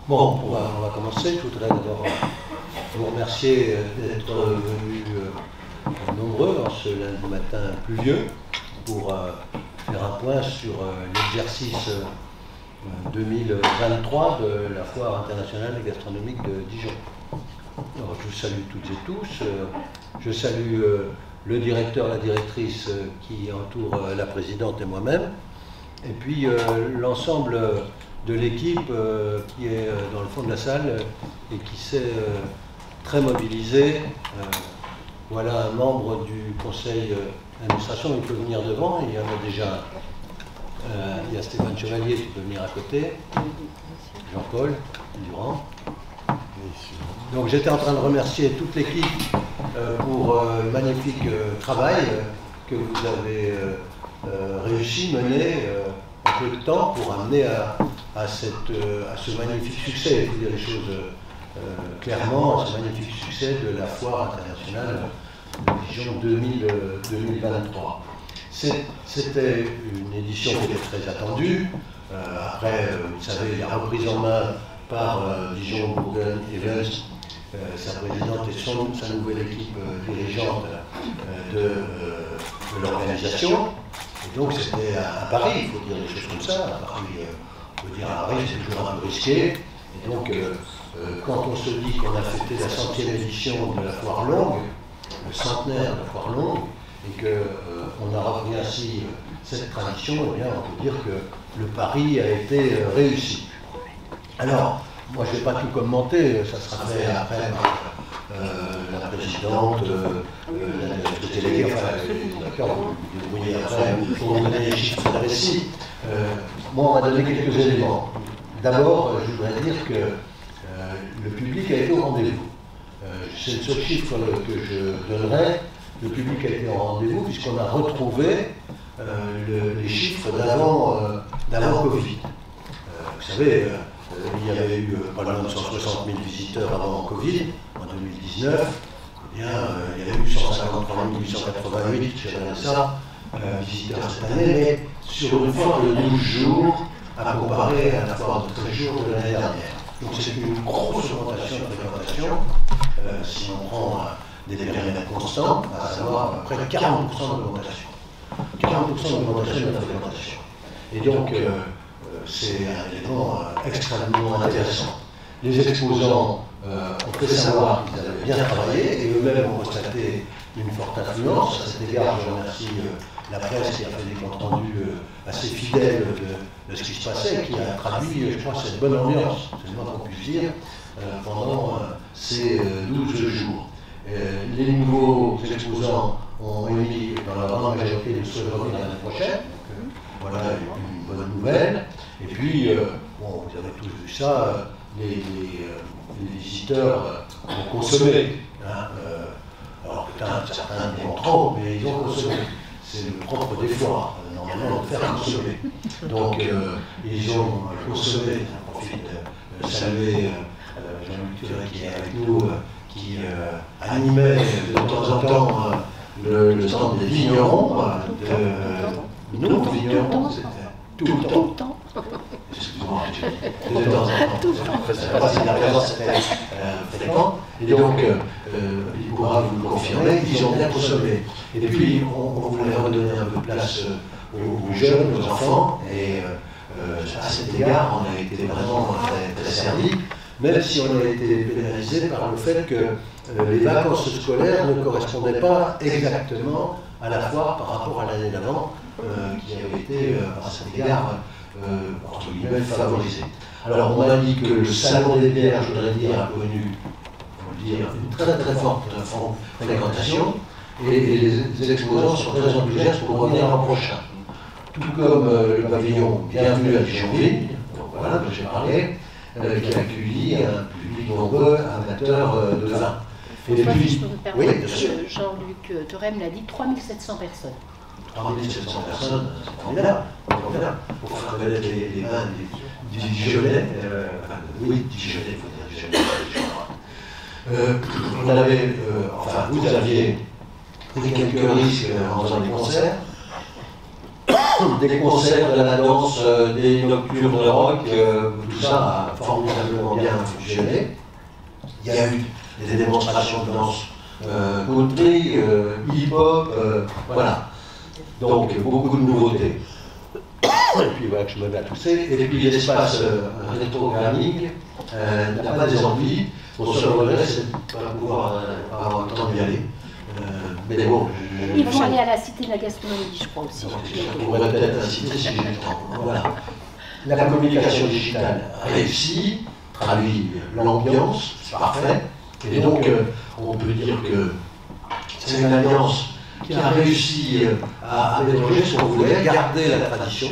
Bon, on va commencer. Je voudrais d'abord vous remercier d'être venus nombreux en ce lundi matin pluvieux pour faire un point sur l'exercice 2023 de la Foire internationale gastronomique de Dijon. Alors, je vous salue toutes et tous. Je salue le directeur, la directrice qui entoure la présidente et moi-même, et puis l'ensemble de l'équipe qui est dans le fond de la salle et qui s'est très mobilisée. Voilà un membre du conseil d'administration, il peut venir devant, il y en a déjà. Il y a Stéphane Chevalier qui peut venir à côté, Jean-Paul Durand. Donc j'étais en train de remercier toute l'équipe pour le magnifique travail que vous avez réussi, mener en peu de temps pour amener à ce magnifique succès, il faut dire les choses clairement, à ce magnifique succès de la Foire internationale de Dijon 2023. C'était une édition qui était très attendue. Après, vous savez, la reprise en main par Dijon Bourgogne Events, sa présidente et sa nouvelle équipe dirigeante de l'organisation. Et donc c'était à Paris, il faut dire des choses comme ça. À Paris, on peut dire à Paris, c'est toujours un peu risqué. Et donc, quand on se dit qu'on a fêté la 100e édition de la Foire Longue, le centenaire de la Foire Longue, et qu'on a repris ainsi cette tradition, eh bien, on peut dire que le pari a été réussi. Alors, moi je ne vais pas tout commenter, ça sera fait après la présidente, le délégué, enfin, d'accord, vous vous débrouillez après pour donner les chiffres précis. Moi, on va donner quelques éléments. D'abord, je voudrais dire que le public a été au rendez-vous. C'est le seul chiffre que je donnerai. Le public a été au rendez-vous puisqu'on a retrouvé les chiffres d'avant Covid. Vous savez, il y avait eu pas loin de 160 000 visiteurs avant Covid, en 2019. Eh bien, il y avait eu 153 888, j'ai regardé ça, visiteurs cette année, mais sur une foire de 12 jours, à comparer à la foire de 13 jours de l'année dernière. Donc c'est une grosse augmentation de fréquentation, si on prend des périmètres constants, à savoir près de 40% d'augmentation. 40% d'augmentation de la fréquentation. Et donc, c'est un élément extrêmement intéressant. Les exposants ont fait savoir qu'ils avaient bien travaillé et eux-mêmes ont constaté une forte influence. À cet égard, je remercie la presse qui a fait des comptes rendus assez fidèles de ce qui se passait, qui a traduit, je crois, cette bonne ambiance, c'est le moins qu'on puisse dire, pendant ces 12 jours. Les nouveaux exposants ont émis dans la grande majorité de souhait de revenir l'année prochaine. Donc, voilà une bonne nouvelle. Et puis, bon, vous avez tous vu ça, les visiteurs ont consommé. Hein, alors peut-être certains diront trop, mais ils ont consommé. C'est le propre des foires, normalement, de faire consommer. Donc, ils ont consommé. J'en profite de saluer Jean-Luc Thuret qui est avec nous, qui animait de temps en temps le stand des vignerons, de nos vignerons, c'était tout le temps. Excusez-moi, de temps en temps. Je ne sais pas si la présence était fréquente. Et donc, il pourra vous le confirmer, ils ont bien consommé. Et puis, on voulait redonner un peu de place aux jeunes, aux enfants, et à cet égard, on a été vraiment très servis, même si on a été pénalisé par le fait que les vacances scolaires ne correspondaient pas exactement à la foire par rapport à l'année d'avant, qui avait été, à cet égard, entre guillemets, favorisé. Alors, on a dit que le salon des bières, je voudrais dire, a connu une très très forte fréquentation, et les exposants sont très enthousiastes pour revenir l'an prochain. Tout comme le pavillon Bienvenue à Dijonville, voilà, dont j'ai parlé, qui a accueilli un public nombreux, amateur de vin. Et puis, je peux me permettre, oui, Jean-Luc Thorem l'a dit, 3700 personnes. 3700 personnes, c'est formidable. Pour faire connaître les vins du Dijonnais, oui, Dijonnais, il faut dire Dijonnais. On avait, enfin, vous aviez pris quelques risques en faisant des concerts. des concerts, de la danse, des nocturnes de rock, tout ça a formidablement bien fonctionné. Il y a eu des démonstrations de danse country, hip-hop, voilà. Donc beaucoup de nouveautés. Et puis voilà que je me mets à tousser. Et puis l'espace rétro-gaming n'a pas des envies. Mon seul regret, c'est de ne pas pouvoir avoir le temps d'y aller. Mais bon, ils vont aller à la Cité de la Gastronomie, je crois aussi. Je pourrais peut-être inciter si j'ai le temps. Voilà. La communication digitale réussie, traduit l'ambiance, c'est parfait. Et donc, on peut dire que c'est une alliance qui a réussi à mélanger ce qu'on voulait, garder la tradition,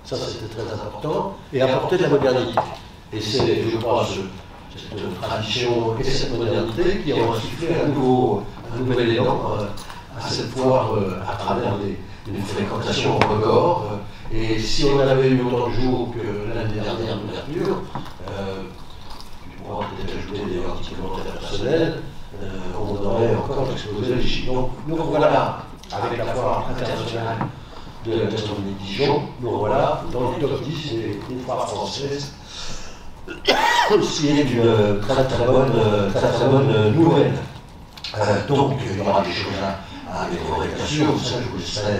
ça c'était très important, et apporter de la modernité. Et c'est, je crois, cette tradition et cette modernité qui ont insufflé un nouvel élan à cette foire à travers une fréquentation record. Et si on avait eu autant de jours que l'année dernière d'ouverture, je pourrais peut-être ajouter des articles commentaires personnels, on aurait encore explosé les chiffres. Donc nous voilà, avec la foire internationale de la gastronomie de Dijon, nous voilà dans le top 10 des foires françaises. C'est une très bonne nouvelle. Donc il y aura des choses à améliorer, bien sûr, ça je vous laisserai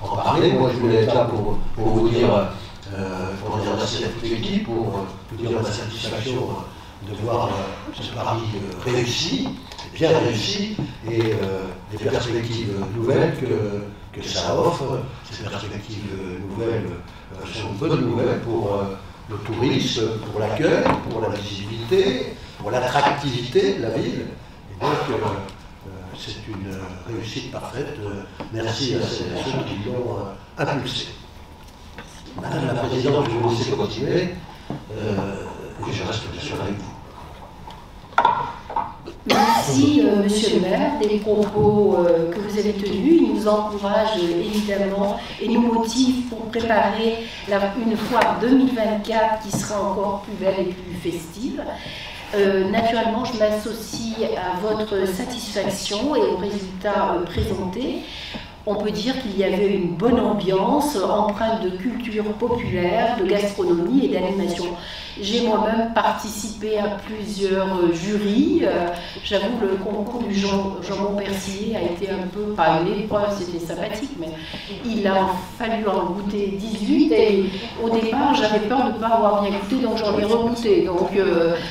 en parler. Moi je voulais être là pour vous dire, merci à toute l'équipe, pour vous dire ma satisfaction de voir ce pari réussi, bien réussi, et des perspectives nouvelles que ça offre. Ces perspectives nouvelles sont une bonne nouvelle pour le tourisme, pour l'accueil, pour la visibilité, pour l'attractivité de la ville. Et donc, c'est une réussite parfaite. Merci à ceux qui l'ont impulsé. Madame la Présidente, je vais vous laisser continuer. Et je reste bien sûr avec vous. Merci, Monsieur le maire, des propos que vous avez tenus. Ils nous encouragent évidemment et nous motivent pour préparer une foire 2024 qui sera encore plus belle et plus festive. Naturellement, je m'associe à votre satisfaction et aux résultats présentés. On peut dire qu'il y avait une bonne ambiance, empreinte de culture populaire, de gastronomie et d'animation. J'ai moi-même participé à plusieurs jurys. J'avoue, le concours du jambon persillé a été un peu, pas une épreuve, c'était sympathique, mais il a fallu en goûter 18 et au départ, j'avais peur de ne pas avoir bien goûté, donc j'en ai regoûté. Donc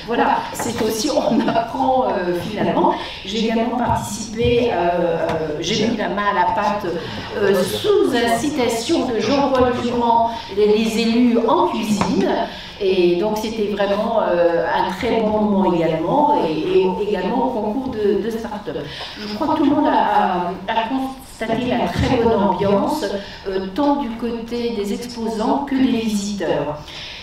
voilà, c'est aussi, on apprend finalement. J'ai également participé, j'ai mis la main à la pâte sous incitation de Jean-Paul Durand, les élus en cuisine. Et donc c'était vraiment un très bon moment également, et également au concours de start-up. Je crois que tout le monde a constaté la très bonne ambiance, tant du côté des exposants que des visiteurs.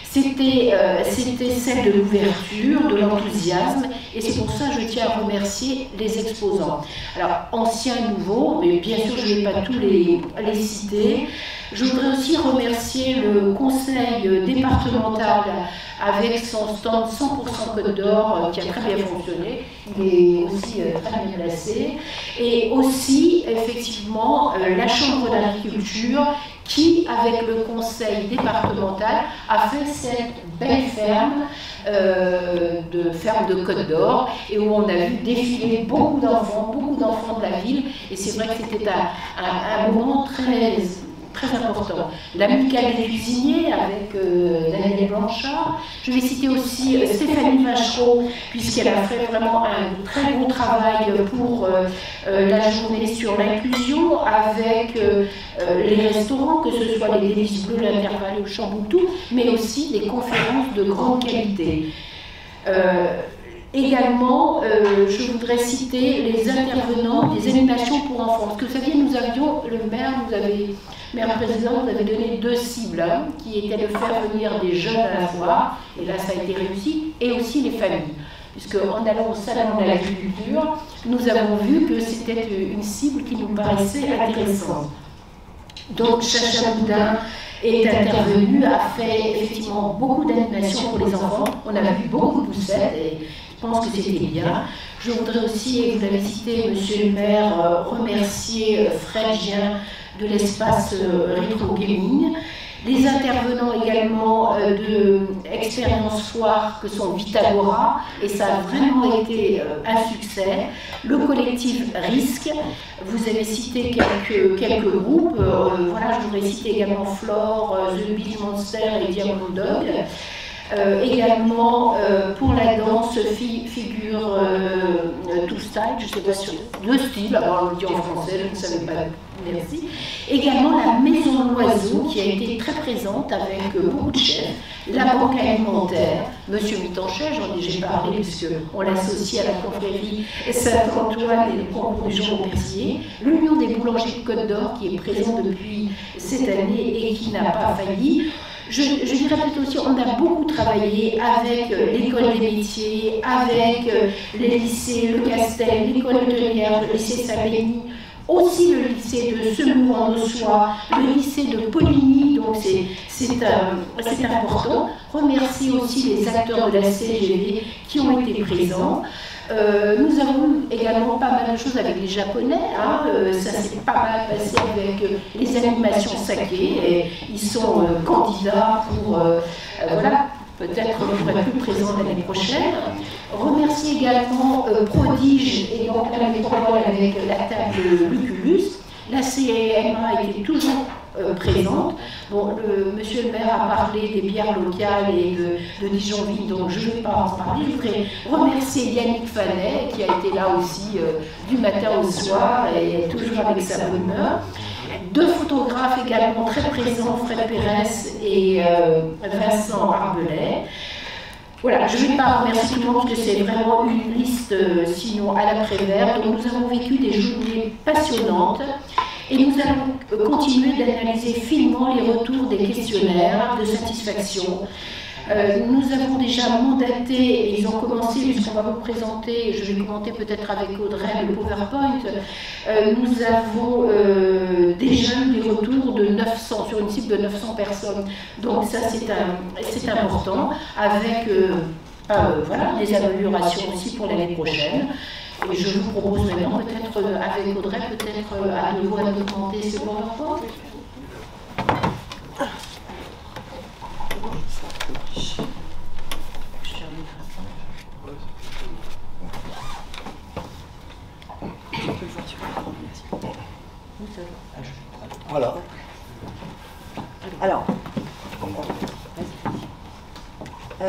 C'était celle de l'ouverture, de l'enthousiasme, et c'est pour ça que je tiens à remercier les exposants. Alors, anciens et nouveaux, mais bien sûr je ne vais pas tous les citer. Je voudrais aussi remercier le conseil départemental avec son stand 100% Côte d'Or qui a très bien fonctionné. Il est aussi très bien placé. Et aussi, effectivement, la Chambre d'agriculture qui, avec le conseil départemental, a fait cette belle ferme de Côte d'Or, et où on a vu défiler beaucoup d'enfants de la ville, et c'est vrai que c'était un moment très important. L'amicale des cuisiniers avec Daniel Blanchard. Je vais citer aussi Stéphanie Vachereau, puisqu'elle a fait vraiment un très bon travail pour la journée sur l'inclusion avec les restaurants, que ce soit les Délices Bleues, l'Intervalle au Chamboutou, mais aussi des conférences de grande qualité. Également, je voudrais citer les intervenants des animations pour enfants. Parce que vous saviez, nous avions, le maire président nous avait donné 2 cibles, qui étaient de faire venir des jeunes à la foire, et là ça a été réussi, et aussi les familles. Puisque en allant au salon de l'agriculture, nous avons vu que c'était une cible qui nous paraissait intéressante. Donc Chacha Boudin est intervenu, a fait effectivement beaucoup d'animations pour les enfants. On a vu beaucoup de poussettes, et Je pense que c'était bien. Je voudrais aussi, et vous l'avez cité, Monsieur le maire, remercier Fred Gien de l'espace Rétro Gaming, les intervenants également de Expérience Foire que sont Vitagora, et ça a vraiment été un succès. Le collectif Risque, vous avez cité quelques groupes, voilà, je voudrais citer également Flore, The Beach Monster et Diamond Dog. Également pour la danse figure tout style, je ne sais pas sur deux styles, alors on le dit en français, je ne savais pas, merci. Également la Maison de l'Oiseau qui a été très présente avec beaucoup de chefs, la Banque Alimentaire, Monsieur Mitanchet, j'en ai déjà parlé puisqu'on l'associe à la confrérie Saint-Antoine et le concours du Jean Percier, l'Union des boulangers de Côte d'Or qui est présent depuis cette année et qui n'a pas failli. Je dirais peut-être aussi, on a beaucoup travaillé avec l'école des métiers, avec les lycées, le Castel, l'école hôtelière, le lycée Sabény, aussi le lycée de Semur-en-Ossois, le lycée de Poligny, donc c'est important. Remercier aussi les acteurs de la CGV qui ont été présents. Nous avons également pas mal de choses avec les Japonais, hein, ça s'est pas mal passé avec les animations saké, et ils sont candidats pour, voilà, peut-être on pourrait plus présent l'année prochaine. Remercier également Prodige et donc la métropole avec la table Lucullus. La CMA était toujours présente. Bon, monsieur le maire a parlé des bières locales et de Dijonville, donc je ne vais pas en parler. Je voudrais remercier Yannick Fanet, qui a été là aussi du matin au soir et toujours avec sa bonne humeur. Deux photographes également très présents, Fred Pérez et Vincent Arbelet. Voilà, je ne vais pas remercier tout le monde parce que c'est vraiment une liste, sinon à l'après-vert. Donc nous avons vécu des journées passionnantes et nous allons continuer d'analyser finement les retours des questionnaires de satisfaction. Nous avons déjà mandaté, et ils ont commencé, puisqu'on va vous présenter, je vais commenter peut-être avec Audrey le PowerPoint, nous avons déjà eu des retours de 900, sur une cible de 900 personnes. Donc ça c'est important, avec voilà, des améliorations aussi pour l'année prochaine. Et je vous propose maintenant, peut-être avec Audrey, peut-être à deux voix de commenter ce PowerPoint. Voilà. Alors,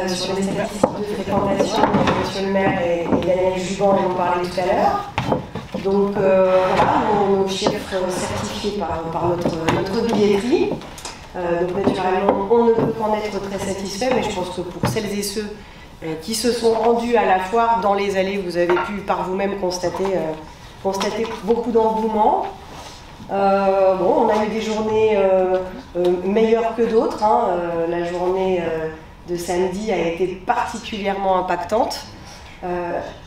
sur les statistiques de fréquentation, monsieur le maire et Daniel Juban en ont parlé tout à l'heure. Donc voilà, nos chiffres certifiés par notre billetterie. Donc naturellement, on ne peut qu'en être très satisfait, mais je pense que pour celles et ceux qui se sont rendus à la foire, dans les allées, vous avez pu par vous-même constater beaucoup d'engouement. Bon, on a eu des journées meilleures que d'autres. Hein. La journée de samedi a été particulièrement impactante.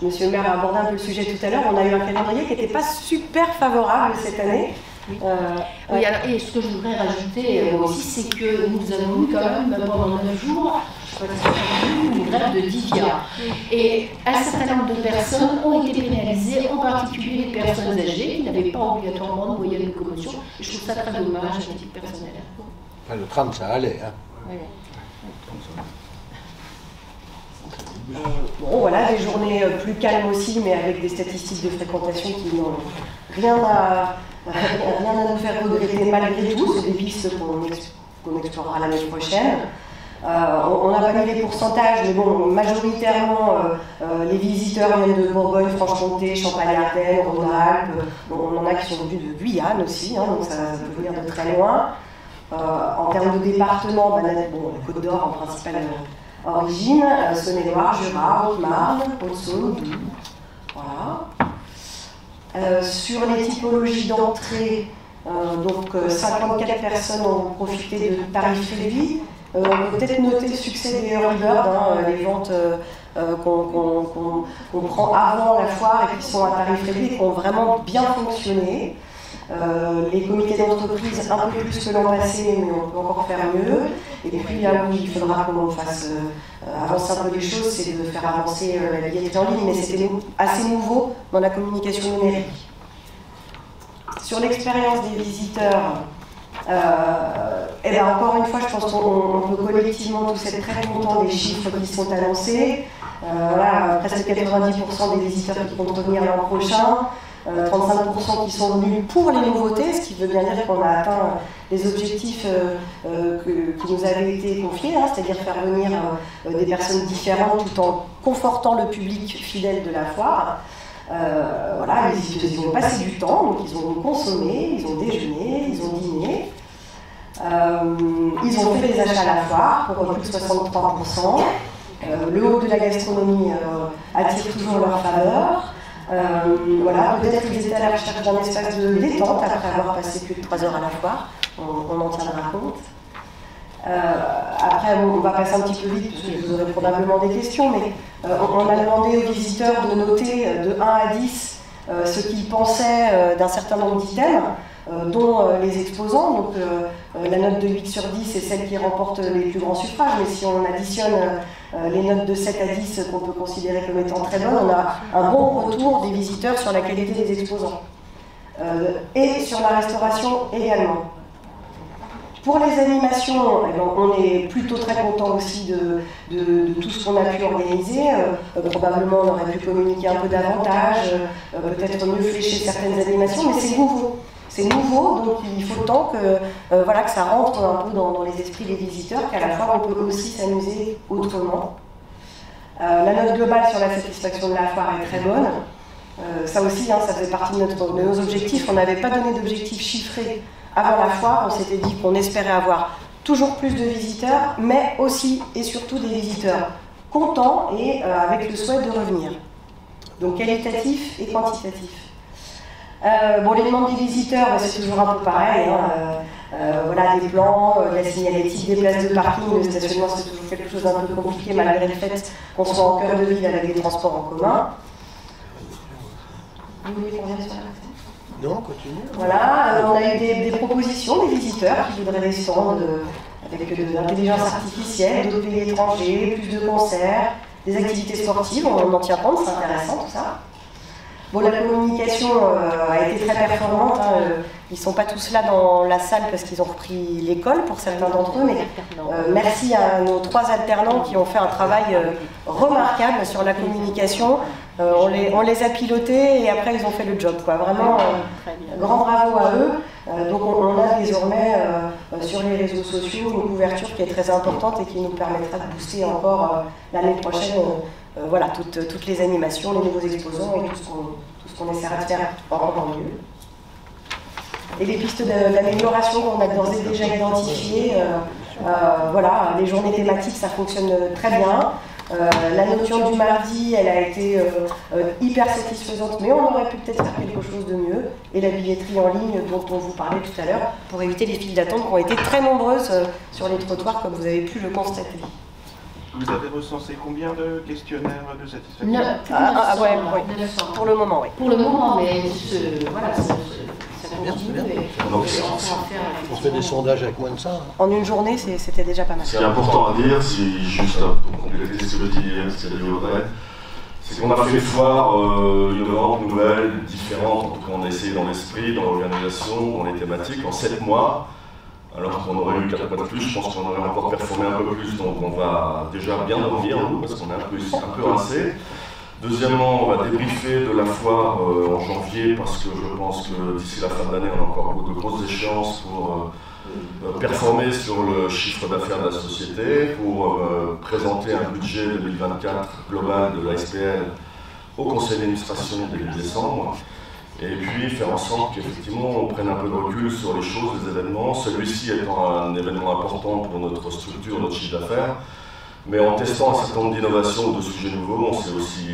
Monsieur le maire a abordé un peu le sujet tout à l'heure. On a eu un calendrier qui n'était pas super favorable cette année. Oui. Oui, alors, et ce que je voudrais rajouter aussi, c'est que nous avons eu quand même pendant 9 jours une grève de Divia. Et un certain nombre de personnes ont été pénalisées, en particulier les personnes âgées qui n'avaient pas obligatoirement de moyens de locomotion. Je trouve ça très dommage à titre personnel. Enfin, le tram, ça allait. Hein. Oui. Bon, voilà, des journées plus calmes aussi, mais avec des statistiques de fréquentation qui n'ont rien à nous faire regretter malgré tout. C'est des pistes qu'on explorera l'année prochaine. On n'a pas mis les pourcentages, mais bon, majoritairement, les visiteurs viennent de Bourgogne, Franche-Comté, Champagne-Ardenne, Rhône-Alpes. On en a qui sont venus de Guyane aussi, hein, donc ça peut venir de très loin. En termes de département, la Côte d'Or en principale origine, Saône-et-Loire, Jura, Haute-Marne, Haute-Saône, Doubs. Voilà. Sur les typologies d'entrée, donc 54 personnes ont profité de tarifs réduits. On peut peut-être noter le succès des early bird, les ventes qu'on prend avant la foire et qui sont à tarif réduit et qui ont vraiment bien fonctionné. Les comités d'entreprise un peu plus que l'an passé, mais on peut encore faire mieux. Et puis là où il faudra qu'on fasse avancer un peu les choses, c'est de faire avancer la billetterie en ligne, mais c'était assez nouveau dans la communication numérique. Sur l'expérience des visiteurs, et bien encore une fois, je pense qu'on peut collectivement tous être très contents des chiffres qui sont annoncés. Voilà, presque 90% des visiteurs qui comptent revenir l'an prochain, 35% qui sont venus pour les nouveautés, ce qui veut bien dire qu'on a atteint les objectifs qui nous avaient été confiés, hein, c'est-à-dire faire venir des personnes différentes tout en confortant le public fidèle de la foire. Voilà, ils ont passé du temps, donc ils ont consommé, ils ont déjeuné, ils ont dîné. Ils ont fait des achats à la foire pour plus de 63%. Le haut de la gastronomie attire toujours leur faveur. Voilà, peut-être qu'ils étaient à la recherche d'un espace de détente après avoir passé plus de 3 heures à la foire. On en tiendra compte. Après, on va passer un petit peu vite parce que vous aurez probablement des questions, mais on a demandé aux visiteurs de noter de 1 à 10 ce qu'ils pensaient d'un certain nombre d'items, dont les exposants. Donc la note de 8 sur 10 est celle qui remporte les plus grands suffrages, mais si on additionne les notes de 7 à 10 qu'on peut considérer comme étant très bonnes, on a un bon retour des visiteurs sur la qualité des exposants. Et sur la restauration également. Pour les animations, eh bien, on est plutôt très content aussi de tout ce qu'on a pu organiser. Probablement on aurait pu communiquer un peu davantage, peut-être mieux flécher certaines animations, mais c'est nouveau. C'est nouveau, donc il faut le temps que, voilà, que ça rentre un peu dans les esprits des visiteurs, qu'à la fois on peut aussi s'amuser autrement. La note globale sur la satisfaction de la foire est très bonne. Ça aussi, hein, ça faisait partie de nos objectifs. On n'avait pas donné d'objectifs chiffrés avant la foire. On s'était dit qu'on espérait avoir toujours plus de visiteurs, mais aussi et surtout des visiteurs contents et avec le souhait de revenir. Donc qualitatif et quantitatif. Bon, les demandes des visiteurs, c'est toujours un peu pareil. Hein. Voilà, des plans, de la signalétique, des places de parking, le stationnement, c'est toujours quelque chose d'un peu compliqué malgré le fait qu'on soit en cœur de ville avec des transports en commun. Vous voulez qu'on revienne sur la Non, continue. Voilà, on a eu des propositions des visiteurs qui voudraient des stands avec de l'intelligence artificielle, d'autres pays étrangers, plus de concerts, des activités sportives, on en tient compte, c'est intéressant tout ça. Bon, la communication a été très performante. Hein. Ils ne sont pas tous là dans la salle parce qu'ils ont repris l'école pour certains d'entre eux, mais merci à nos 3 alternants qui ont fait un travail remarquable sur la communication. On les a pilotés et après ils ont fait le job, quoi. Vraiment, grand bravo à eux. Donc on a désormais sur les réseaux sociaux une couverture qui est très importante et qui nous permettra de booster encore l'année prochaine voilà, toutes les animations, les nouveaux exposants et tout ce qu'on essaiera de faire encore mieux. Et les pistes d'amélioration qu'on a d'ores et déjà identifiées, voilà, les journées thématiques, ça fonctionne très bien. La notion du mardi, elle a été hyper satisfaisante, mais on aurait pu peut-être faire quelque chose de mieux. Et la billetterie en ligne dont on vous parlait tout à l'heure, pour éviter les files d'attente qui ont été très nombreuses sur les trottoirs, comme vous avez pu le constater. Vous avez recensé combien de questionnaires de satisfaction? 900, ouais, pour le moment, oui. Pour le moment, mais voilà, ça continue. On fait des sondages avec moins de ça. Hein. En une journée, c'était déjà pas mal. Ce qui est important à dire, si juste pour compléter ce que dit Audrey, c'est qu'on a fait une foire innovante, nouvelle, différente, en tout cas on a essayé dans l'esprit, dans l'organisation, dans les thématiques, en 7 mois. Alors qu'on aurait eu 4 mois de plus, je pense qu'on aurait encore performé un peu plus, donc on va déjà bien revenir, nous, parce qu'on est un peu rincé. Deuxièmement, on va débriefer de la foire en janvier, parce que je pense que d'ici la fin de l'année, on a encore beaucoup de grosses échéances pour performer sur le chiffre d'affaires de la société, pour présenter un budget 2024 global de la SPL au conseil d'administration début décembre. Et puis faire en sorte qu'effectivement on prenne un peu de recul sur les choses, les événements, celui-ci étant un événement important pour notre structure, notre chiffre d'affaires. Mais en testant un certain nombre d'innovations ou de sujets nouveaux, on s'est aussi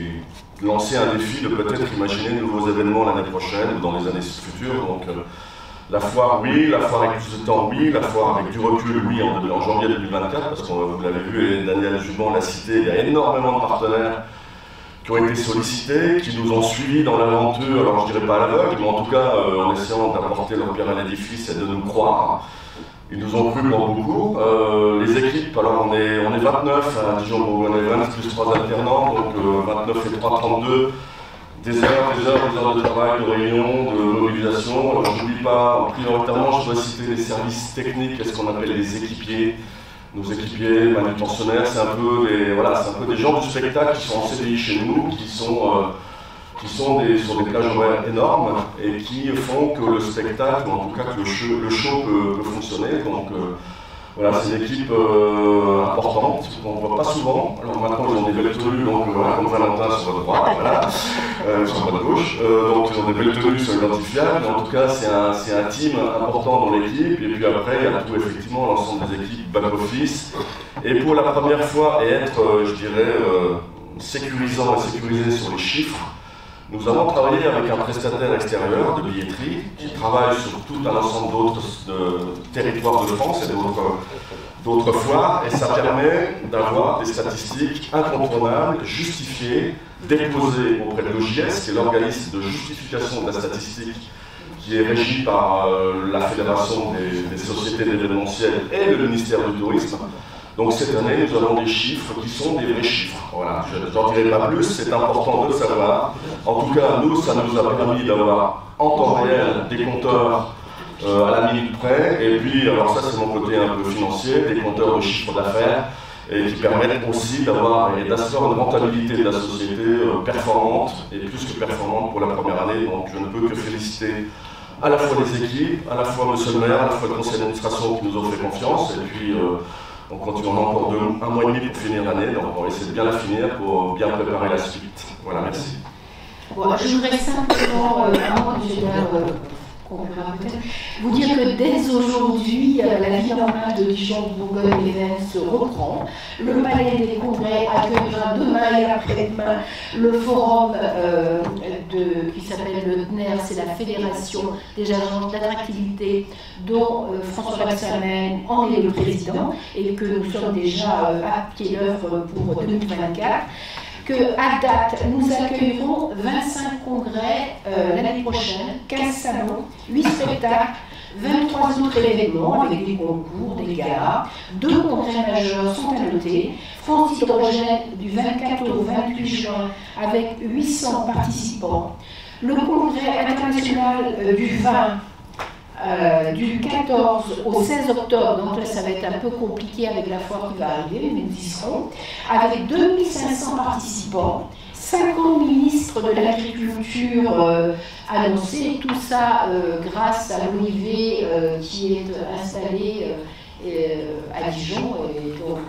lancé un défi de peut-être imaginer de nouveaux événements l'année prochaine ou dans les années futures. Donc la foire, oui, la foire avec plus de temps, oui, la foire avec du recul, oui, en janvier 2024, parce que vous l'avez vu, et Daniel Juban l'a cité, il y a énormément de partenaires qui ont été sollicités, qui nous ont suivis dans l'aventure, alors je ne dirais pas à l'aveugle, mais en tout cas en essayant d'apporter leur pierre à l'édifice et de nous croire. Ils nous ont cru pour beaucoup. Les l'équipe. Alors on est 29 à Dijon-Bourgogne-Evans, plus 3 alternants, donc 29 et 3, 32. Des heures de travail, de réunion, de mobilisation. Alors je n'oublie pas, prioritairement, je dois citer les services techniques, ce qu'on appelle les équipiers. Nos équipiers, manutentionnaires, c'est un peu des gens du spectacle qui sont en CDI chez nous, qui sont sur des plages horaires énormes et qui font que le spectacle, ou en tout cas que le show peut fonctionner. Donc voilà, c'est une équipe importante qu'on ne voit pas souvent. Alors maintenant ils ont des belles tenues, donc voilà, comme Valentin sur votre droite, voilà, sur votre gauche. Donc ils ont des belles tenues sur l'identifiable, mais en tout cas c'est un team important dans l'équipe. Et puis après il y a tout effectivement l'ensemble des équipes back-office. Et pour la première fois, et être, je dirais, sécurisant et sécurisé sur les chiffres, nous avons travaillé avec un prestataire extérieur de billetterie qui travaille sur tout un ensemble d'autres territoires de France et d'autres foires, et ça permet d'avoir des statistiques incontournables, justifiées, déposées auprès de l'OJS, qui est l'organisme de justification de la statistique qui est régi par la Fédération des sociétés d'événementiel et le ministère du Tourisme. Donc cette année, nous avons des chiffres qui sont des vrais chiffres. Voilà, je n'en dirai pas plus, c'est important de le savoir. En tout cas, nous, ça nous a permis d'avoir en temps réel des compteurs à la minute près. Et puis, alors ça c'est mon côté un peu financier, des compteurs de chiffre d'affaires, et qui permettent aussi d'avoir et d'assurer une rentabilité de la société performante, et plus que performante pour la première année. Donc je ne peux que féliciter à la fois les équipes, à la fois monsieur le maire, à la fois le conseil d'administration qui nous ont fait confiance, et puis on continue encore un mois et demi pour finir l'année, donc on va essayer de bien la finir pour bien préparer la suite. Voilà, merci. Bon, je voudrais simplement, vous dire que dès aujourd'hui, la vie en main de Dijon-Bourgogne-Evans reprend. Le palais des congrès accueillera demain et après-demain le forum qui s'appelle le DNER, c'est la Fédération des agences d'attractivité, dont François Rebsamen en est le président, et que nous sommes déjà à pied d'œuvre pour 2024. qu'à date, nous accueillerons 25 congrès l'année prochaine, 15 salons, 8 spectacles, 23 autres événements avec des concours, des galas. 2 congrès majeurs sont à noter. France Hydrogène du 24 au 28 juin avec 800 participants. Le congrès international du vin du 14 au 16 octobre, donc là ça va être un peu compliqué avec la foire qui va arriver, mais nous y serons, avec 2500 participants, 50 ministres de l'agriculture annoncés, tout ça grâce à l'OIV qui est installé à Dijon, et donc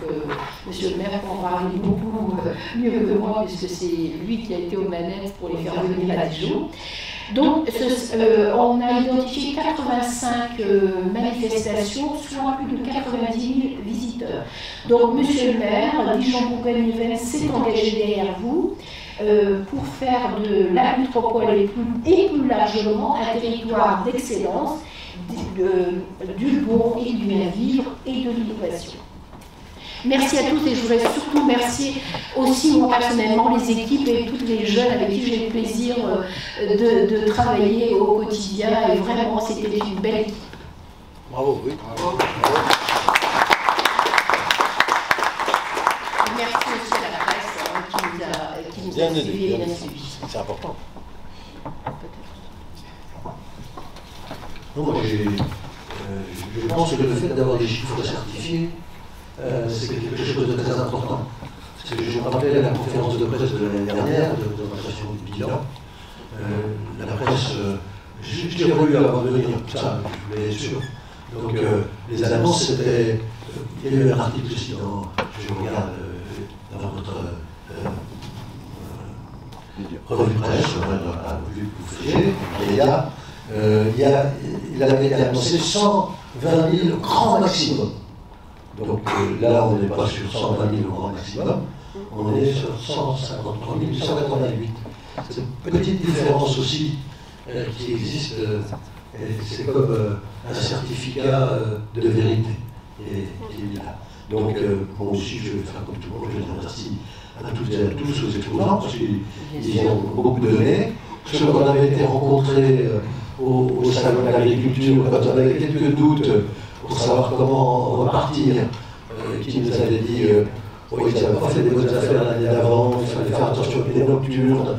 monsieur le maire pourra parler beaucoup mieux que moi, puisque c'est lui qui a été aux manettes pour les faire venir à Dijon. Donc, on a identifié 85 manifestations, soit plus de 90 000 visiteurs. Donc, monsieur le maire, Dijon-Bourgogne-Evans s'est engagé derrière vous pour faire de la métropole et plus largement un territoire d'excellence, du bon et du bien vivre et de l'innovation. Merci à tous, et je voudrais surtout remercier aussi moi personnellement les équipes et tous les jeunes avec qui j'ai le plaisir de travailler au quotidien, et vraiment c'était une belle équipe. Bravo, oui. Bravo. Merci aussi à la presse qui nous a suivis et bien suivis. C'est important. Non, moi je pense que le fait d'avoir des chiffres certifiés, c'est quelque chose de très important. Parce que je me rappelle la conférence de presse de l'année dernière, de présentation du bilan. La presse, je l'ai relu avant de venir, ça, je voulais être sûr. Donc les annonces, c'était. Il y a eu un article aussi dans. Je regarde dans votre revue de presse, vu que vous faisiez, il avait annoncé 120 000 au grand maximum. Donc là, on n'est pas sur 120 000 au grand maximum, on est sur 153 188. C'est une petite différence aussi qui existe, c'est comme un certificat de vérité. Et là. Donc, moi aussi, je vais faire comme tout le monde, je les remercie à toutes et à tous aux exposants, parce qu'ils ont beaucoup donné. Ceux qu'on avait été rencontrés au salon de l'agriculture, quand on avait quelques doutes pour savoir comment repartir qui nous avait dit oui, ils n'avaient pas fait des bonnes affaires l'année d'avant, il fallait faire attention aux idées nocturnes.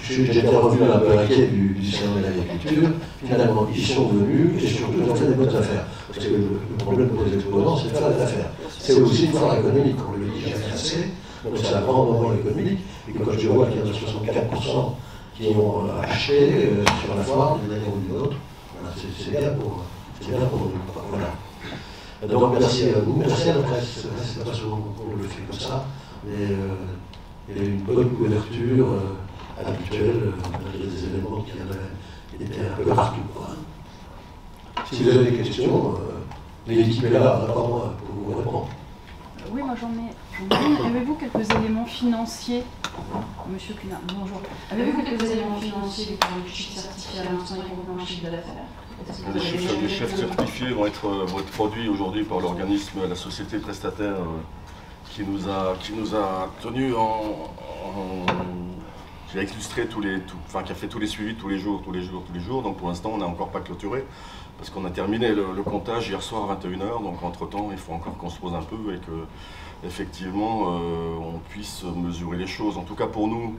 J'étais revenu un peu inquiet du salon de l'agriculture. Finalement, ils sont venus et surtout ils ont fait des bonnes affaires. Parce que le problème pour les exposants, c'est de faire des affaires. C'est aussi une foire économique, on le dit jamais assez. Donc c'est un grand moment économique. Et quand je vois qu'il y en a 64% qui ont acheté sur la foire d'une manière ou d'une autre, voilà, c'est bien pour nous. Voilà. Donc merci à vous, merci à la presse. C'est pas souvent qu'on le fait comme ça, mais il y a une bonne couverture habituelle, malgré des éléments qui étaient un peu partout. Si vous avez des questions, l'équipe est là, pas moi, pour vous répondre. Oui, moi j'en ai. Avez-vous quelques éléments financiers, Monsieur Cunard, bonjour. Avez-vous quelques éléments financiers pour le chiffre certifié à l'instant et pour le chiffre d'affaires? Les chefs certifiés vont être produits aujourd'hui par l'organisme, la société prestataire qui nous a tenus qui a illustré qui a fait tous les suivis tous les jours. Donc pour l'instant, on n'a encore pas clôturé parce qu'on a terminé le comptage hier soir à 21h. Donc entre-temps, il faut encore qu'on se pose un peu et que effectivement on puisse mesurer les choses. En tout cas pour nous,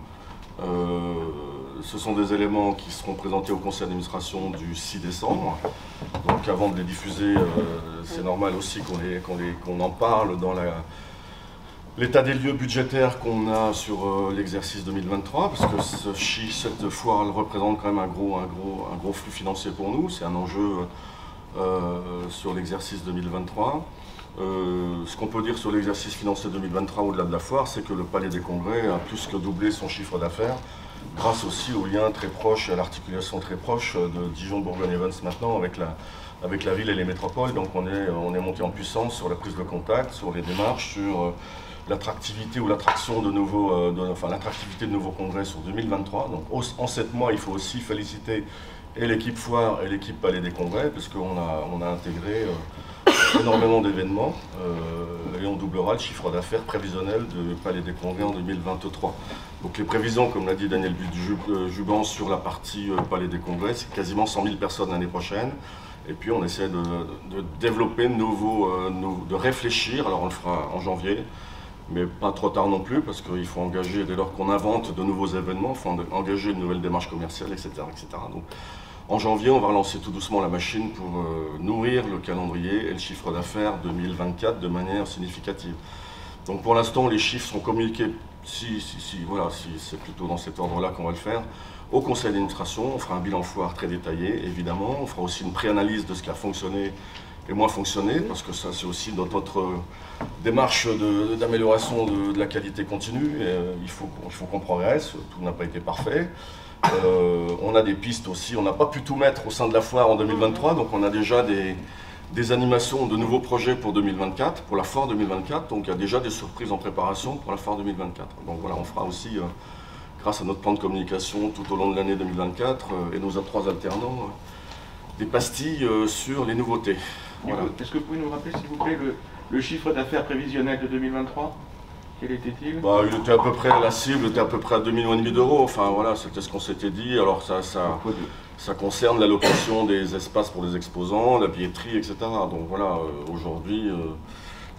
ce sont des éléments qui seront présentés au conseil d'administration du 6 décembre. Donc avant de les diffuser, c'est normal aussi qu'on en parle dans l'état des lieux budgétaires qu'on a sur l'exercice 2023, parce que cette foire, elle représente quand même un gros flux financier pour nous. C'est un enjeu sur l'exercice 2023. Ce qu'on peut dire sur l'exercice financier 2023 au-delà de la foire, c'est que le Palais des Congrès a plus que doublé son chiffre d'affaires, grâce aussi au lien très proche, à l'articulation très proche de Dijon-Bourgogne-Events maintenant avec la ville et les métropoles. Donc on est monté en puissance sur la prise de contact, sur les démarches, sur l'attractivité ou l'attraction de l'attractivité de nouveaux congrès sur 2023. Donc en 7 mois, il faut aussi féliciter et l'équipe foire et l'équipe Palais des Congrès, puisqu'on a intégré énormément d'événements et on doublera le chiffre d'affaires prévisionnel de Palais des Congrès en 2023. Donc les prévisions, comme l'a dit Daniel Juban sur la partie Palais des Congrès, c'est quasiment 100 000 personnes l'année prochaine. Et puis on essaie de développer de réfléchir, alors on le fera en janvier, mais pas trop tard non plus, parce qu'il faut engager, dès lors qu'on invente de nouveaux événements, il faut engager une nouvelle démarche commerciale, etc. Donc, en janvier, on va relancer tout doucement la machine pour nourrir le calendrier et le chiffre d'affaires 2024 de manière significative. Donc pour l'instant, les chiffres sont communiqués, si c'est plutôt dans cet ordre-là qu'on va le faire, au conseil d'administration. On fera un bilan foire très détaillé, évidemment. On fera aussi une préanalyse de ce qui a fonctionné et moins fonctionné, parce que ça, c'est aussi dans notre démarche d'amélioration de la qualité continue. Et, il faut qu'on progresse, tout n'a pas été parfait. On a des pistes aussi, on n'a pas pu tout mettre au sein de la foire en 2023, donc on a déjà des animations de nouveaux projets pour 2024, pour la foire 2024, donc il y a déjà des surprises en préparation pour la foire 2024. Donc voilà, on fera aussi, grâce à notre plan de communication tout au long de l'année 2024 et nos 3 alternants, des pastilles sur les nouveautés. Voilà. Est-ce que vous pouvez nous rappeler, s'il vous plaît, le chiffre d'affaires prévisionnel de 2023 ? Quel était-il ? Il était à peu près, la cible était à peu près à 2,5 millions d'euros. Enfin voilà, c'était ce qu'on s'était dit. Alors ça concerne l'allocation des espaces pour les exposants, la billetterie, etc. Donc voilà, aujourd'hui,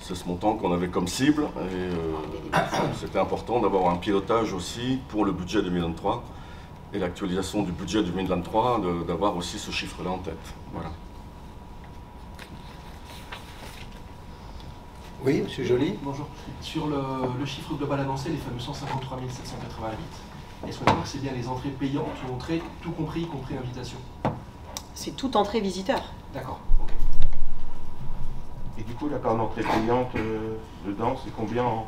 c'est ce montant qu'on avait comme cible. Et c'était important d'avoir un pilotage aussi pour le budget 2023 et l'actualisation du budget 2023, d'avoir aussi ce chiffre-là en tête. Voilà. Oui, monsieur Joly. Bonjour. Sur le chiffre global annoncé, les fameux 153 788, est-ce que c'est bien les entrées payantes ou entrées tout compris, y compris invitation? C'est toute entrée visiteur. D'accord. Et du coup, la part d'entrée payante dedans, c'est combien en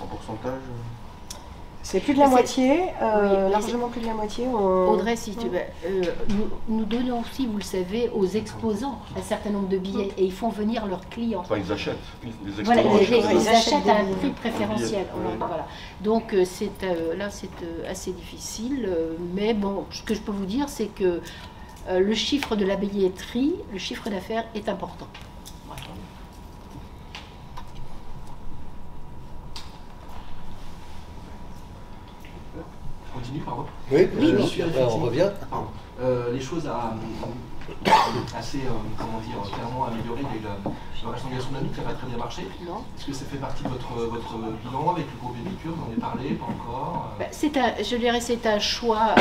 pourcentage ? C'est plus de la moitié, oui, largement plus de la moitié. Audrey, si tu veux, nous donnons aussi, vous le savez, aux exposants un certain nombre de billets et ils font venir leurs clients. Enfin, ils achètent. Les voilà, exposants ils achètent à un prix billets. préférentiel. Oui. Voilà. Donc là, c'est assez difficile. Mais bon, ce que je peux vous dire, c'est que le chiffre de la billetterie, le chiffre d'affaires est important. Continue, pardon. Oui, oui. après on revient. Les choses à assez, clairement améliorées. Il y a eu le reste d'engagement dynamique, ça n'a pas très bien marché. Non. Est-ce que ça fait partie de votre bilan avec le groupe Épicure? Vous en avez parlé, pas encore? Je dirais c'est un choix,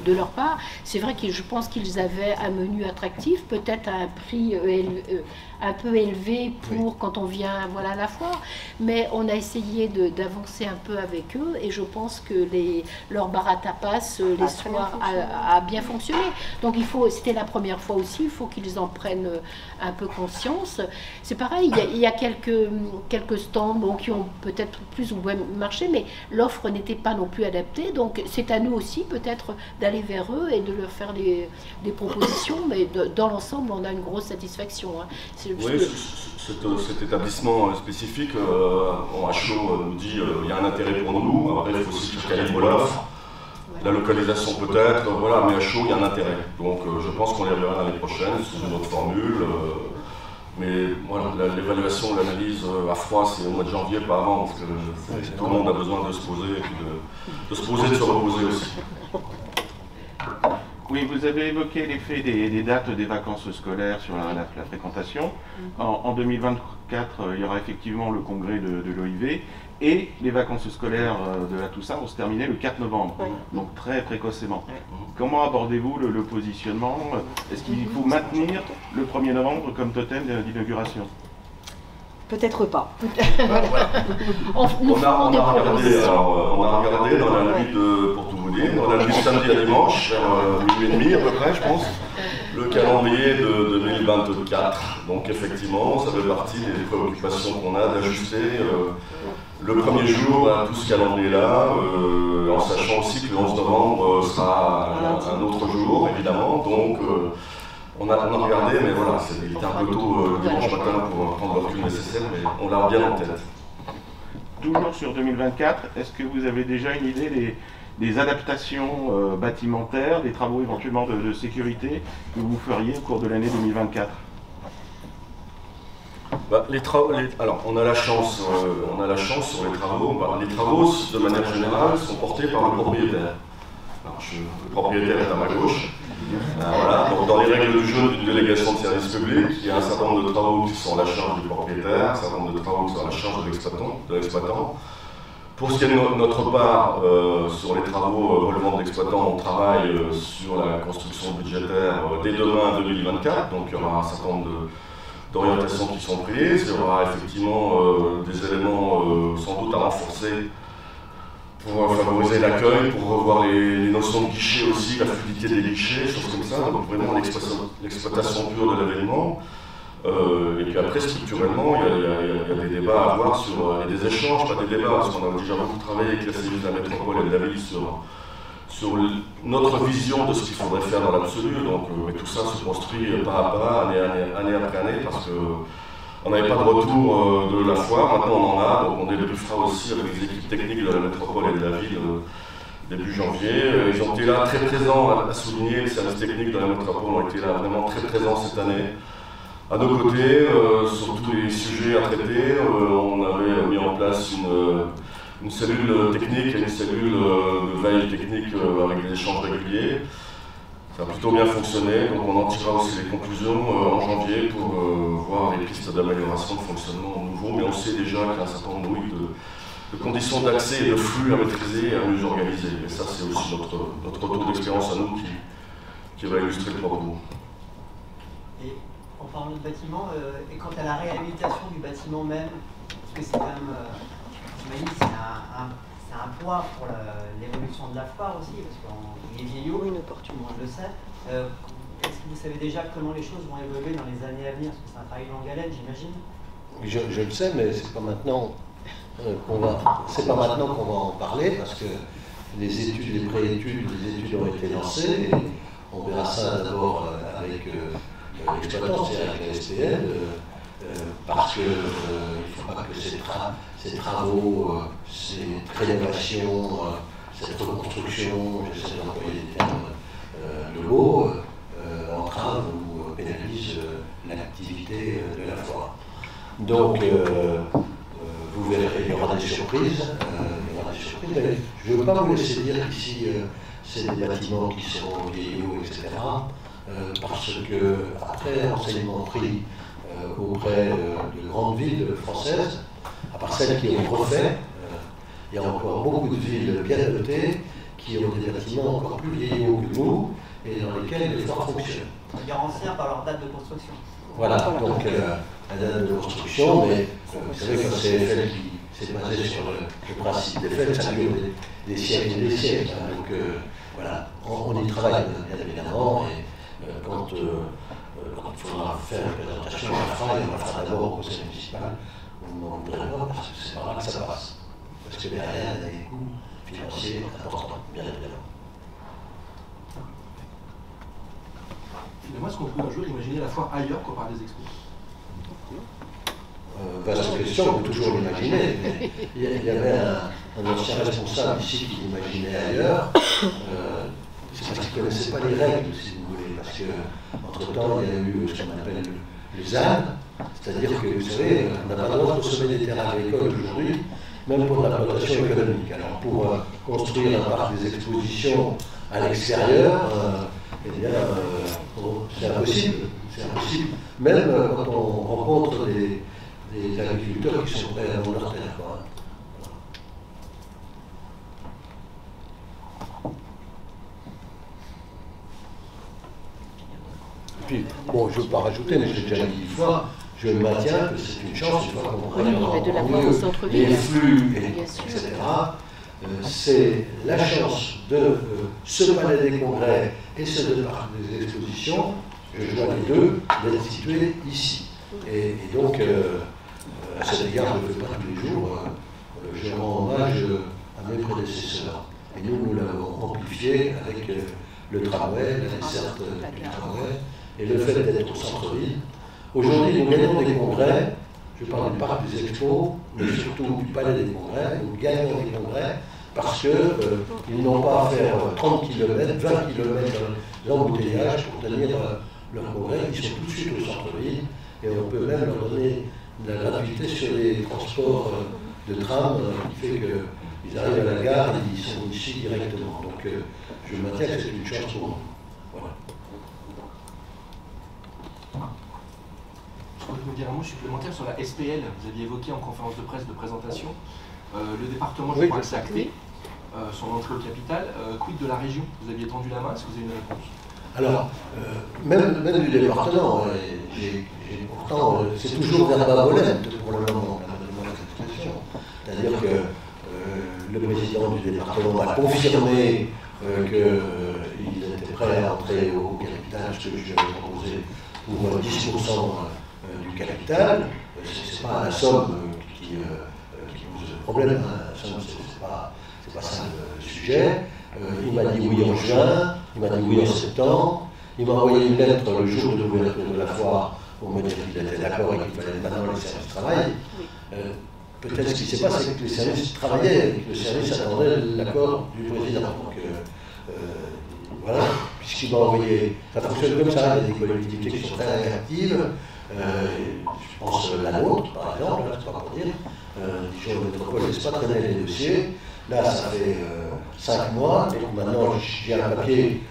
de leur part. C'est vrai que je pense qu'ils avaient un menu attractif, peut-être à un prix un peu élevé pour quand on vient à la foire, mais on a essayé d'avancer un peu avec eux et je pense que leur bar à tapas les soirs a bien fonctionné. Donc c'était la première fois aussi, il faut qu'ils en prennent un peu conscience. C'est pareil, il y a quelques stands qui ont peut-être plus ou moins marché, mais l'offre n'était pas non plus adaptée, donc c'est à nous aussi peut-être d'aller vers eux et de leur faire des propositions, mais dans l'ensemble on a une grosse satisfaction. Oui, cet établissement spécifique, en HO nous dit il y a un intérêt pour nous, après il faut aussi calibre l'offre, la localisation peut-être, voilà, mais à HO il y a un intérêt. Donc je pense qu'on les reverra l'année prochaine sous une autre formule. Mais voilà, l'évaluation, l'analyse à froid, c'est au mois de janvier, pas avant, parce que tout le monde a besoin de se poser, et puis de se poser, de se reposer aussi. Oui, vous avez évoqué l'effet des dates des vacances scolaires sur la fréquentation. En 2024, il y aura effectivement le congrès de l'OIV et les vacances scolaires de la Toussaint vont se terminer le 4 novembre, donc très précocement. Comment abordez-vous le positionnement? Est-ce qu'il faut maintenir le 1er novembre comme totem d'inauguration? Peut-être pas. On a regardé dans la nuit pour tout vous dire, dans la nuit samedi à dimanche, vers minuit et demi à peu près, je pense, le calendrier de 2024. Donc effectivement, ça fait partie des préoccupations qu'on a d'ajuster le premier jour à tout ce calendrier-là, en sachant aussi que le 11 novembre sera un autre jour, évidemment. Donc on a regardé, mais voilà, il était un peu tôt dimanche matin pour prendre le recul nécessaire, mais on l'a bien en tête. Toujours sur 2024, est-ce que vous avez déjà une idée des adaptations bâtimentaires, des travaux éventuellement de sécurité que vous feriez au cours de l'année 2024? Alors, on a la chance sur les travaux. Les travaux, de manière générale, sont portés par le propriétaire. Alors, le propriétaire est à ma gauche. Voilà. Donc, dans les règles du jeu d'une délégation de service public, il y a un certain nombre de travaux qui sont à la charge du propriétaire, un certain nombre de travaux qui sont à la charge de l'exploitant. Pour ce qui est de notre part, sur les travaux relevant de l'exploitant, on travaille sur la construction budgétaire dès demain 2024. Donc, il y aura un certain nombre d'orientations qui sont prises. Il y aura effectivement des éléments sans doute à renforcer pour favoriser l'accueil, pour revoir les notions de guichet aussi, la fluidité des guichets, choses comme ça, donc vraiment l'exploitation pure de l'événement. Et puis après, structurellement, il y a des débats à avoir et des échanges, pas des débats, parce qu'on a déjà beaucoup travaillé avec la cellule de la métropole et de la ville sur notre vision de ce qu'il faudrait faire dans l'absolu. Donc tout ça se construit pas à pas, année après année, parce qu'on n'avait pas de retour de la foire, maintenant on en a, donc on débriefera aussi avec les équipes techniques de la métropole et de la ville début janvier. Ils ont été là très présents à souligner, les services techniques de la métropole ont été là vraiment très présents cette année. À nos côtés, sur tous les sujets à traiter, on avait mis en place une cellule technique et une cellule de veille technique avec des échanges réguliers. Ça a plutôt bien fonctionné, donc on en tirera aussi les conclusions en janvier pour voir les pistes d'amélioration de fonctionnement nouveau, mais on sait déjà qu'il y a un certain nombre de conditions d'accès et de flux à maîtriser et à mieux organiser. Et ça, c'est aussi notre retour d'expérience à nous qui va illustrer le propos. Et en parlant de bâtiment, et quant à la réhabilitation du bâtiment même, parce que c'est quand même, j'imagine, c'est un poids pour l'évolution de la foire aussi, parce qu'il est vieillot, tout le monde le sait. Est-ce que vous savez déjà comment les choses vont évoluer dans les années à venir? Parce que c'est un travail de longue haleine, j'imagine. Je le sais, mais c'est pas maintenant qu'on va en parler, parce que les études, les préétudes, les études ont été lancées, et on verra ça d'abord avec l'exploitant, c'est-à-dire avec la SPL, parce qu'il ne faut pas que ces travaux, ces rénovations, cette reconstruction, j'essaie d'employer des termes locaux, entravent ou pénalisent l'activité de la foire. Donc, vous verrez, il y aura des surprises. Mais je ne veux pas vous laisser dire qu'ici, c'est des bâtiments qui seront vieillots, etc. Parce que, après enseignement pris auprès de grandes villes françaises, à part celles qui ont refait. Il y a encore beaucoup de villes bien dotées qui ont des bâtiments encore plus vieillots que nous et dans lesquels les forts fonctionnent. C'est-à-dire anciens par leur date de construction. Voilà, donc la date de construction, mais vous savez que c'est Eiffel qui s'est basé sur le principe d'Eiffel, ça dure des siècles et des siècles. Hein, donc voilà, on y travaille bien évidemment, et quand il faudra faire une présentation à la fin, on la fera d'abord au conseil municipal, on n'en voudrait pas, parce que c'est par là que ça passe. Parce que derrière, il y a des coûts financiers importants, bien évidemment. Finalement, est-ce qu'on peut un jour imaginer la foire ailleurs qu'au Parc des Expos? Vaste question, on peut toujours l'imaginer. Il y avait un ancien responsable ici qui l'imaginait ailleurs. C'est parce qu'il ne connaissait pas les règles, si vous voulez. Parce qu'entre-temps, il y a eu ce qu'on appelle le ZAN. C'est-à-dire que, vous savez, on n'a pas le droit de consommer des terrains agricoles aujourd'hui, même pour l'implantation économique. Alors, pour construire un parc des expositions à l'extérieur, eh bien, c'est impossible. C'est impossible. Même quand on rencontre des agriculteurs qui sont prêts à vendre leur terre. Et puis, bon, je ne veux pas rajouter, mais je l'ai déjà dit une fois, je maintiens que c'est une chance, une fois qu'on prend les flux, etc. C'est la chance de ce palais des congrès et ce de parc des expositions, je joins les deux, d'être situés ici. Et donc, à cet égard, je ne le fais pas tous les jours, je rends hommage à mes prédécesseurs. Et nous l'avons amplifié avec le tramway, la desserte du tramway, et le fait d'être au centre-ville. Aujourd'hui, nous gagnons des congrès, je parle du parc des expos, mais surtout du palais des congrès, nous gagnons des congrès parce qu'ils n'ont pas à faire 30 km, 20 km d'embouteillage pour tenir leur congrès, ils sont tout de suite au centre-ville, et on peut même leur donner de la gratuité sur les transports de tram, qui fait qu'ils arrivent à la gare et ils sont ici directement. Donc je maintiens que c'est une chance pour nous. Voilà. Je voudrais vous dire un mot supplémentaire sur la SPL. Vous aviez évoqué en conférence de presse de présentation le département, je crois que c'est acté, son entrée au capital. Quid de la région? Vous aviez tendu la main, est-ce que vous avez une réponse? Alors, même du département, pourtant, c'est toujours verbavolente pour le moment, cette expression. C'est-à-dire que le président du département a confirmé qu'il était prêt à entrer au capital, ce que je lui avais proposé pour 10% du capital. Ce n'est pas la somme qui pose problème, la somme, c'est pas ça le sujet. Il m'a dit oui en juin, il m'a dit oui en septembre, il m'a envoyé une lettre le jour de l'ouverture de la foire pour me dire qu'il était d'accord et qu'il fallait maintenant les services travaillent. Peut-être ce qui s'est passé, c'est que les services travaillaient et que le service attendait l'accord du président. Donc voilà, puisqu'il m'a envoyé, ça fonctionne comme ça, il y a des collectivités qui sont très réactives, je pense la nôtre par exemple, là, c'est pas pour dire, Dijon Métropole laisse pas traîner les dossiers. Là, ça fait 5 mois, et maintenant j'ai un papier,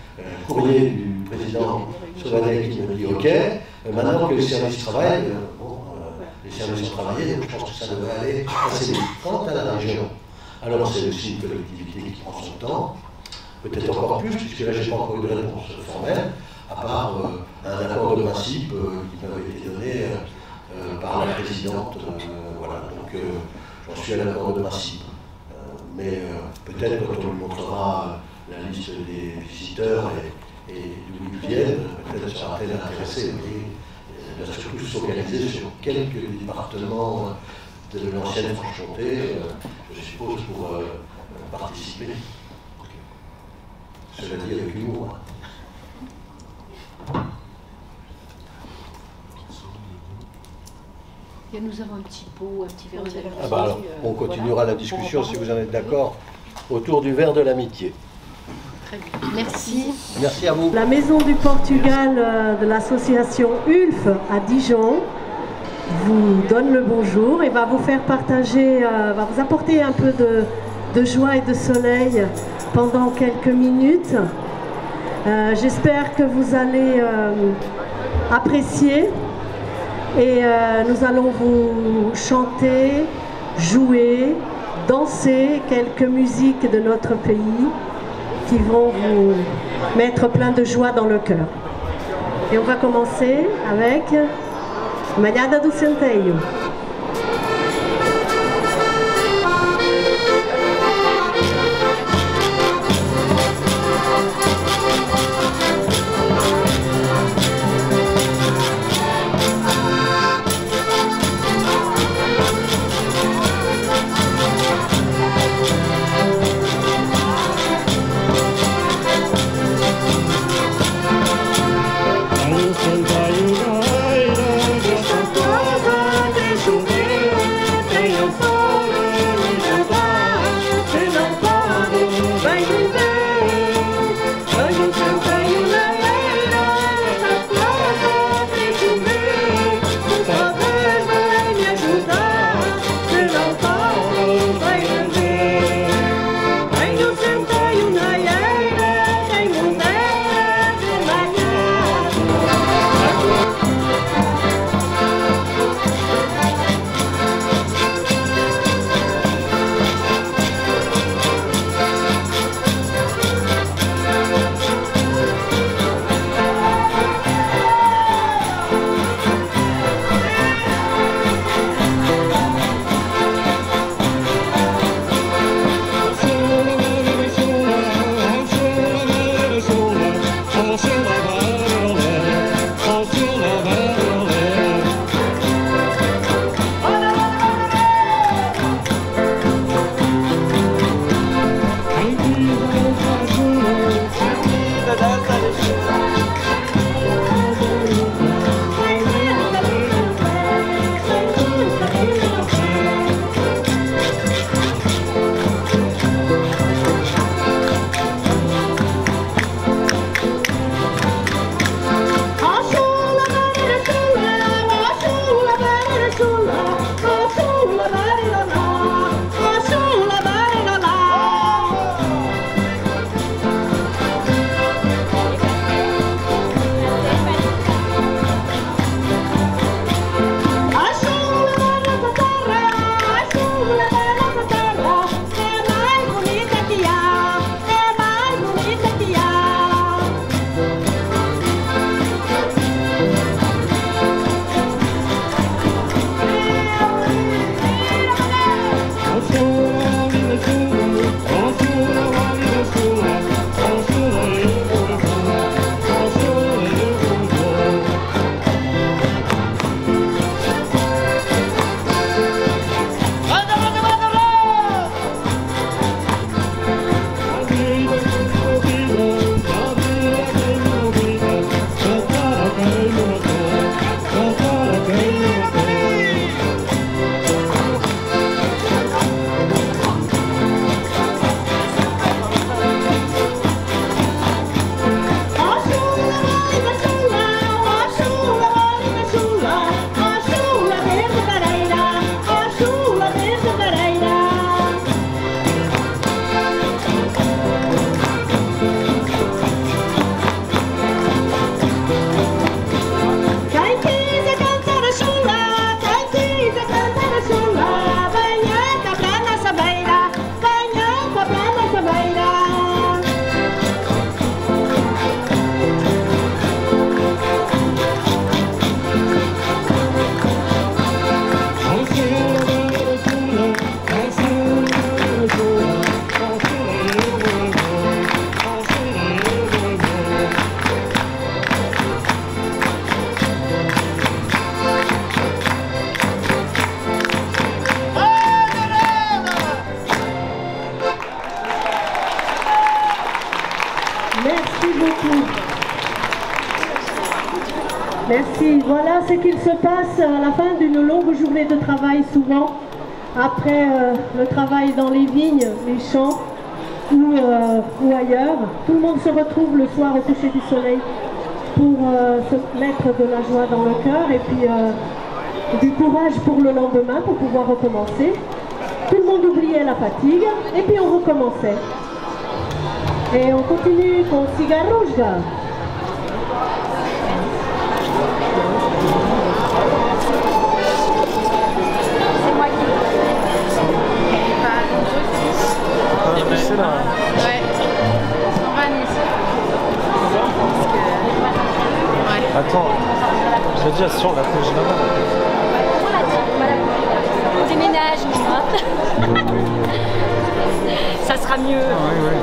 courrier du président Sauvadet qui me dit OK. Maintenant que les services travaillent, les services ont travaillé, donc je pense que ça devrait aller assez vite. Quant à la région, alors c'est aussi une collectivité qui prend son temps, peut-être encore plus, puisque là j'ai pas encore eu de réponse formelle, à part un accord de principe qui m'avait été donné par la présidente. Voilà, donc j'en suis à l'accord de principe. Mais peut-être quand on lui montrera la liste des visiteurs et d'où ils viennent, peut-être sera-t-elle intéressée. Mais il va surtout se focaliser sur quelques départements de l'ancienne Franche-Comté, je suppose, pour participer. Cela dit avec humour. Et nous avons un petit pot, un petit verre d'amitié. Ah bah alors, on continuera la discussion, si vous en êtes d'accord, autour du verre de l'amitié. Très bien. Merci. Merci à vous. La Maison du Portugal de l'association ULF à Dijon vous donne le bonjour et va vous faire partager, va vous apporter un peu de joie et de soleil pendant quelques minutes. J'espère que vous allez apprécier. Et nous allons vous chanter, jouer, danser quelques musiques de notre pays qui vont vous mettre plein de joie dans le cœur. Et on va commencer avec Malhada do Centeio. Merci. Voilà ce qu'il se passe à la fin d'une longue journée de travail, souvent après le travail dans les vignes, les champs ou ailleurs. Tout le monde se retrouve le soir au coucher du soleil pour se mettre de la joie dans le cœur et puis du courage pour le lendemain pour pouvoir recommencer. Tout le monde oubliait la fatigue et puis on recommençait. Et on continue con Cigarrusga. déjà sur la plage là-bas. On déménage, nous, hein. Ça sera mieux. Ah, Ouais.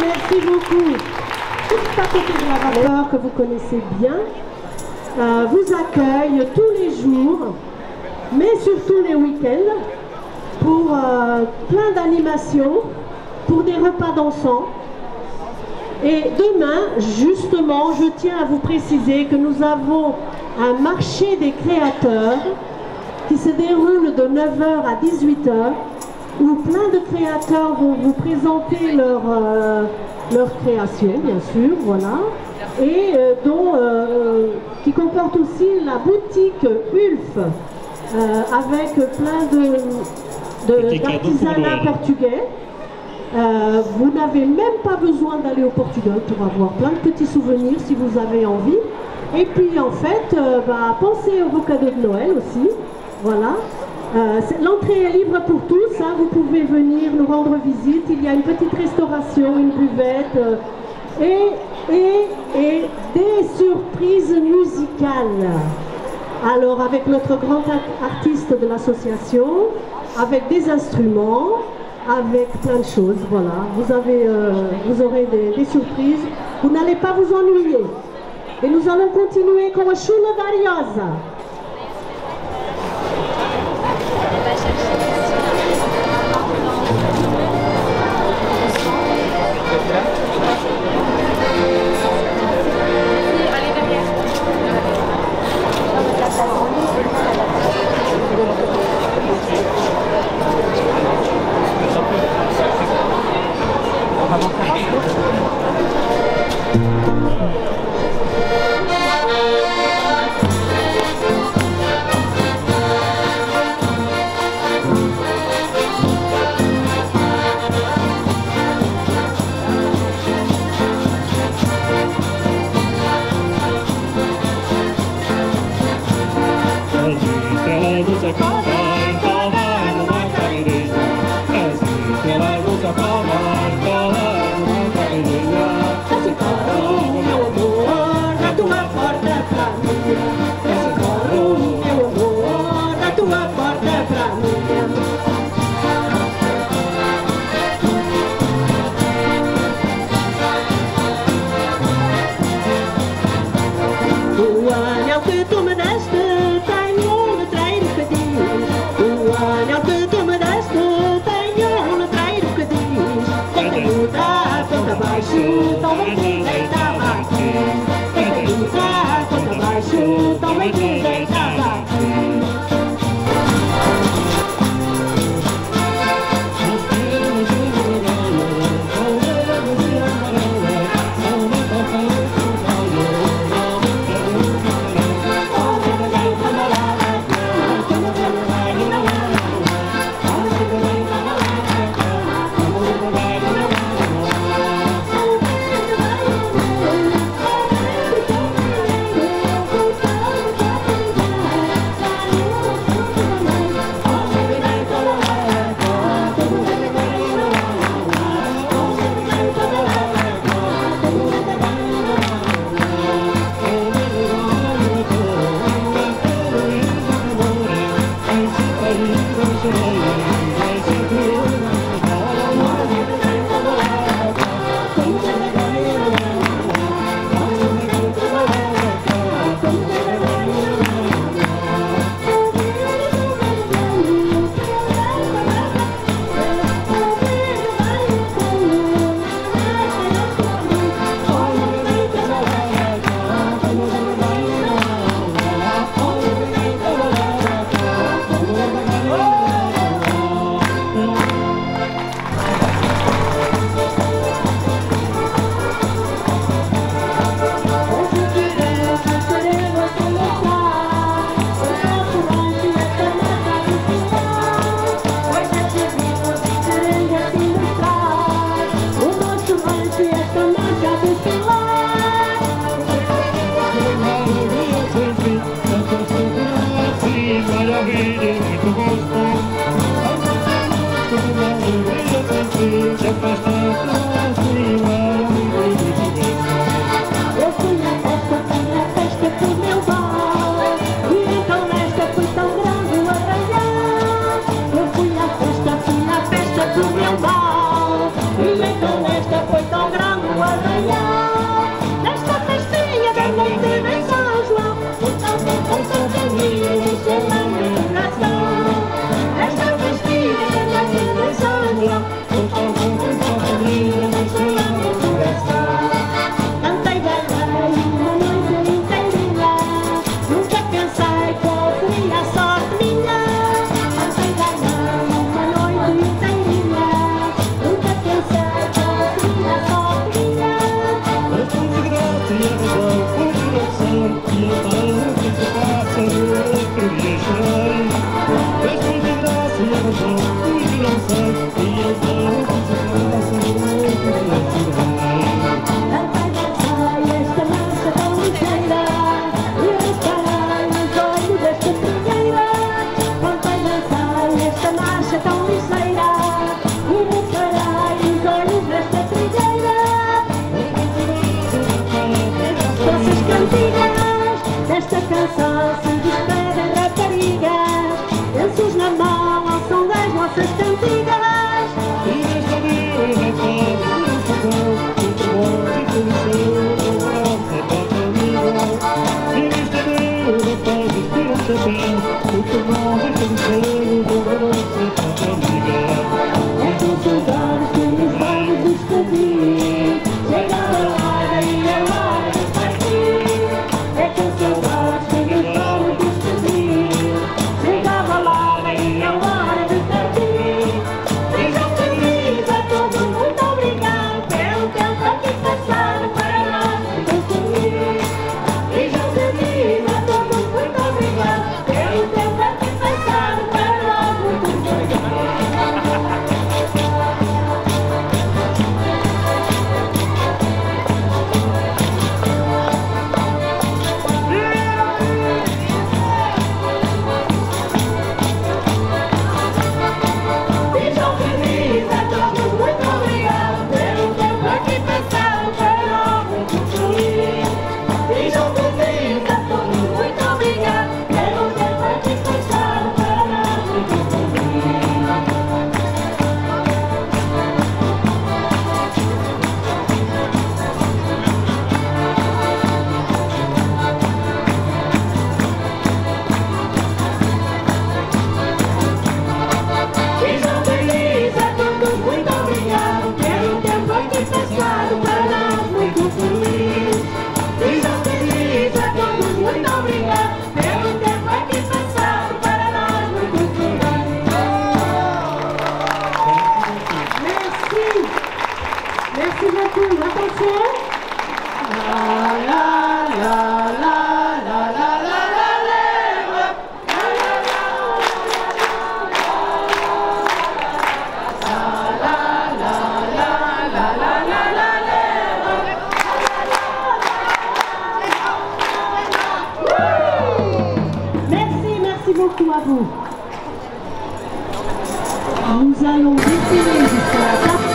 Merci beaucoup. Juste à côté de la vapeur que vous connaissez bien, vous accueille tous les jours, mais surtout les week-ends, pour plein d'animations, pour des repas dansants. Et demain, justement, je tiens à vous préciser que nous avons un marché des créateurs qui se déroule de 9h à 18h, où plein de créateurs vont vous présenter leur création, bien sûr, voilà, et qui comporte aussi la boutique Ulf, avec plein d'artisanat portugais. Vous n'avez même pas besoin d'aller au Portugal pour avoir plein de petits souvenirs si vous avez envie. Et puis en fait, pensez à vos cadeaux de Noël aussi, voilà. L'entrée est libre pour tous, hein. Vous pouvez venir nous rendre visite, il y a une petite restauration, une buvette et des surprises musicales. Alors avec notre grand artiste de l'association, avec des instruments, avec plein de choses, voilà. Vous aurez des surprises, vous n'allez pas vous ennuyer. Et nous allons continuer comme Chula Dariosa. macho, também que deitava aqui. Muito beaucoup à vous. Nous allons défiler jusqu'à la table.